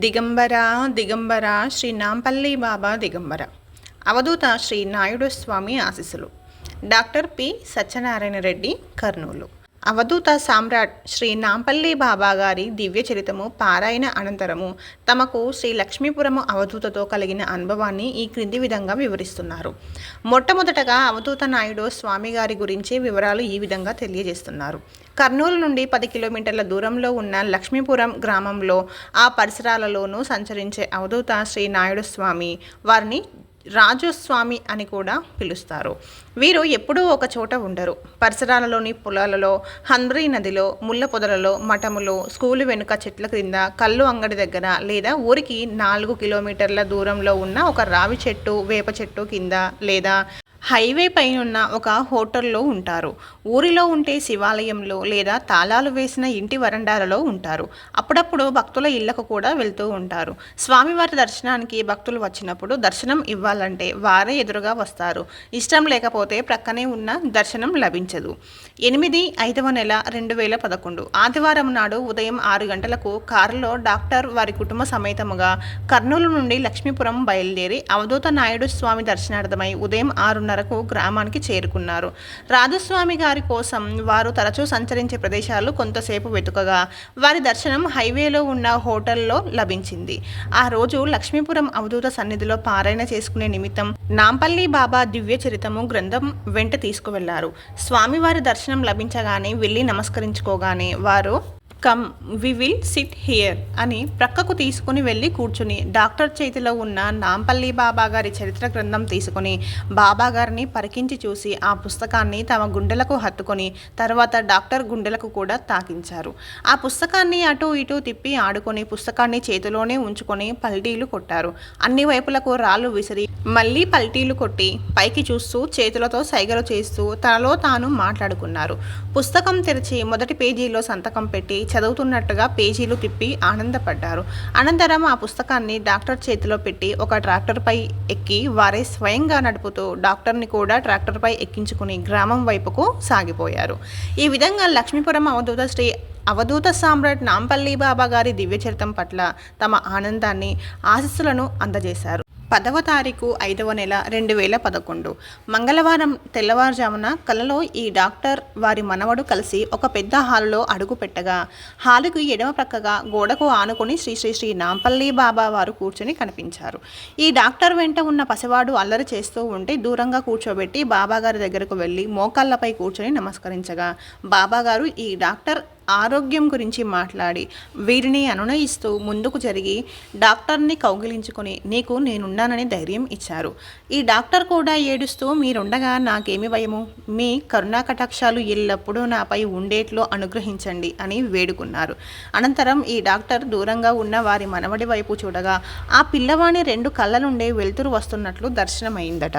దిగంబర దిగంబర శ్రీ నాంపల్లి బాబా దిగంబర అవధూత శ్రీ నాయుడు స్వామి ఆశీస్సులు. Doctor P Satyanarayana Reddy, Kurnool. అవధూత సామ్రాట్ శ్రీ నాంపల్లి బాబా గారి దివ్య చరితము పారాయణ అనంతరము తమకు శ్రీ లక్ష్మీపురము అవధూతతో కలిగిన అనుభవాన్ని ఈ క్రింది విధంగా వివరిస్తున్నారు. మొట్టమొదటగా అవధూత నాయుడు స్వామి గారి గురించి వివరాలు ఈ విధంగా తెలియజేస్తున్నారు. కర్నూలు నుండి 10 కిలోమీటర్ల దూరంలో ఉన్న లక్ష్మీపురం గ్రామంలో ఆ పరిసరాలలోనూ సంచరించే అవధూత శ్రీ నాయుడు స్వామి వారిని రాజు స్వామి అని కూడా పిలుస్తారు. వీరు ఎప్పుడూ ఒక చోట ఉండరు. పరిసరాలలోని పొలాలలో, హంద్రీ నదిలో, ముళ్ళ పొదలలో, మఠములో, స్కూలు వెనుక చెట్ల క్రింద, కళ్ళు అంగడి దగ్గర లేదా ఊరికి 4 కిలోమీటర్ల దూరంలో ఉన్న ఒక రావి చెట్టు, వేప చెట్టు కింద లేదా హైవే పైనున్న ఒక హోటల్లో ఉంటారు. ఊరిలో ఉంటే శివాలయంలో లేదా తాళాలు వేసిన ఇంటి వరండాలలో ఉంటారు. అప్పుడప్పుడు భక్తుల ఇళ్లకు కూడా వెళ్తూ ఉంటారు. స్వామివారి దర్శనానికి భక్తులు వచ్చినప్పుడు దర్శనం ఇవ్వాలంటే వారే ఎదురుగా వస్తారు. ఇష్టం లేకపోతే ప్రక్కనే ఉన్న దర్శనం లభించదు. 8/5/2011 ఆదివారం నాడు ఉదయం 6 గంటలకు కారులో డాక్టర్ వారి కుటుంబ సమేతముగా కర్నూలు నుండి లక్ష్మీపురం బయలుదేరి అవధూత నాయుడు స్వామి దర్శనార్థమై ఉదయం 6:30 గ్రామానికి చేరుకున్నారు. రాజస్వామి గారి కోసం వారు తరచూ సంచరించే ప్రదేశాలు కొంతసేపు వెతుకగా వారి దర్శనం హైవేలో ఉన్న హోటల్లో లభించింది. ఆ రోజు లక్ష్మీపురం అవధూత సన్నిధిలో పారాయణ చేసుకునే నిమిత్తం నాంపల్లి బాబా దివ్య చరితము గ్రంథం వెంట తీసుకువెళ్లారు. స్వామివారి దర్శనం లభించగానే వెళ్ళి నమస్కరించుకోగానే వారు come we will sit here అని ప్రక్కకు తీసుకుని వెళ్ళి కూర్చుని డాక్టర్ చేతిలో ఉన్న నాంపల్లి బాబా గారి చరిత్ర గ్రంథం తీసుకుని బాబా గారిని పరికించి చూసి ఆ పుస్తకాన్ని తమ గుండెలకు హత్తుకొని తర్వాత డాక్టర్ గుండెలకు కూడా తాకించారు. ఆ పుస్తకాన్ని అటు ఇటు తిప్పి ఆడుకొని పుస్తకాన్ని చేతిలోనే ఉంచుకొని పల్టీలు కొట్టారు. అన్ని వైపులకు రాళ్ళు విసిరి మళ్ళీ పల్టీలు కొట్టి పైకి చూస్తూ చేతులతో సైగలు చేస్తూ తనలో తాను మాట్లాడుకున్నారు. పుస్తకం తెరిచి మొదటి పేజీలో సంతకం పెట్టి చదువుతున్నట్టుగా పేజీలు తిప్పి ఆనందపడ్డారు. అనంతరం ఆ పుస్తకాన్ని డాక్టర్ చేతిలో పెట్టి ఒక ట్రాక్టర్పై ఎక్కి వారే స్వయంగా నడుపుతూ డాక్టర్ని కూడా ట్రాక్టర్పై ఎక్కించుకుని గ్రామం వైపుకు సాగిపోయారు. ఈ విధంగా లక్ష్మీపురం అవధూత శ్రీ అవధూత సామ్రాట్ నాంపల్లి బాబా గారి దివ్యచరితం పట్ల తమ ఆనందాన్ని, ఆశీస్సులను అందజేశారు. 10వ తారీఖు 5వ నెల 2011 మంగళవారం తెల్లవారుజామున కలలో ఈ డాక్టర్ వారి మనవడు కలిసి ఒక పెద్ద హాలులో అడుగు పెట్టగా హాలుకు ఎడమ ప్రక్కగా గోడకు ఆనుకొని శ్రీ శ్రీ శ్రీ నాంపల్లి బాబా వారు కూర్చొని కనిపించారు. ఈ డాక్టర్ వెంట ఉన్న పసివాడు అల్లరి చేస్తూ ఉంటే దూరంగా కూర్చోబెట్టి బాబాగారి దగ్గరకు వెళ్ళి మోకాళ్ళపై కూర్చొని నమస్కరించగా బాబాగారు ఈ డాక్టర్ ఆరోగ్యం గురించి మాట్లాడి వీరిని అనునయిస్తూ ముందుకు జరిగి డాక్టర్ని కౌగిలించుకొని నీకు నేనున్నానని ధైర్యం ఇచ్చారు. ఈ డాక్టర్ కూడా ఏడుస్తూ మీరుండగా నాకేమి భయము, మీ కరుణా కటాక్షాలు ఎల్లప్పుడూ నాపై ఉండేట్లో అనుగ్రహించండి అని వేడుకున్నారు. అనంతరం ఈ డాక్టర్ దూరంగా ఉన్న వారి మనవడి వైపు చూడగా ఆ పిల్లవాని 2 కళ్ళ నుండే వెలుతురు వస్తున్నట్లు దర్శనమైందట.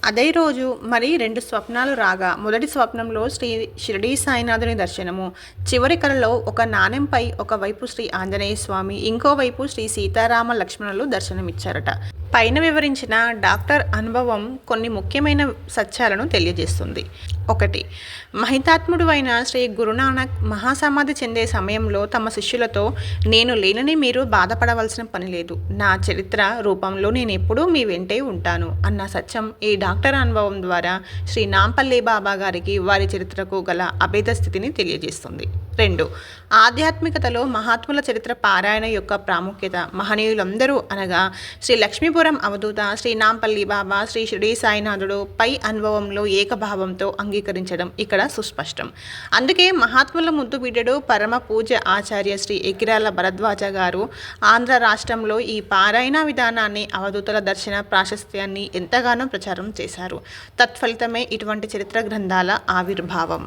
అదే రోజు మరి 2 స్వప్నాలు రాగా మొదటి స్వప్నంలో శ్రీ షిరిడీ సాయినాథుని దర్శనము, చివరి కలలో ఒక నాణెంపై ఒకవైపు శ్రీ ఆంజనేయ స్వామి, ఇంకోవైపు శ్రీ సీతారామ లక్ష్మణులు దర్శనమిచ్చారట. పైన వివరించిన డాక్టర్ అనుభవం కొన్ని ముఖ్యమైన సత్యాలను తెలియజేస్తుంది. 1. మహితాత్ముడు అయిన శ్రీ గురునానక్ మహాసమాధి చెందే సమయంలో తమ శిష్యులతో నేను లేనని మీరు బాధపడవలసిన పని లేదు, నా చరిత్ర రూపంలో నేను ఎప్పుడూ మీ వెంటే ఉంటాను అన్న సత్యం ఈ డాక్టర్ అనుభవం ద్వారా శ్రీ నాంపల్లి బాబా గారికి వారి చరిత్రకు గల అభేద స్థితిని తెలియజేస్తుంది. 2. ఆధ్యాత్మికతలో మహాత్ముల చరిత్ర పారాయణ యొక్క ప్రాముఖ్యత మహనీయులందరూ అనగా శ్రీ లక్ష్మీపురం అవధూత, శ్రీ నాంపల్లి బాబా, శ్రీ షిరిడీ సాయినాథుడు పై అనుభవంలో ఏకభావంతో అంగీకరించడం ఇక్కడ సుస్పష్టం. అందుకే మహాత్ముల ముద్దు బిడ్డడు పరమ పూజ ఆచార్య శ్రీ ఎకిరాల భరద్వాజ గారు ఆంధ్ర రాష్ట్రంలో ఈ పారాయణ విధానాన్ని, అవధూతల దర్శన ప్రాశస్త్యాన్ని ఎంతగానో ప్రచారం చేశారు. తత్ఫలితమే ఇటువంటి చరిత్ర గ్రంథాల ఆవిర్భావం.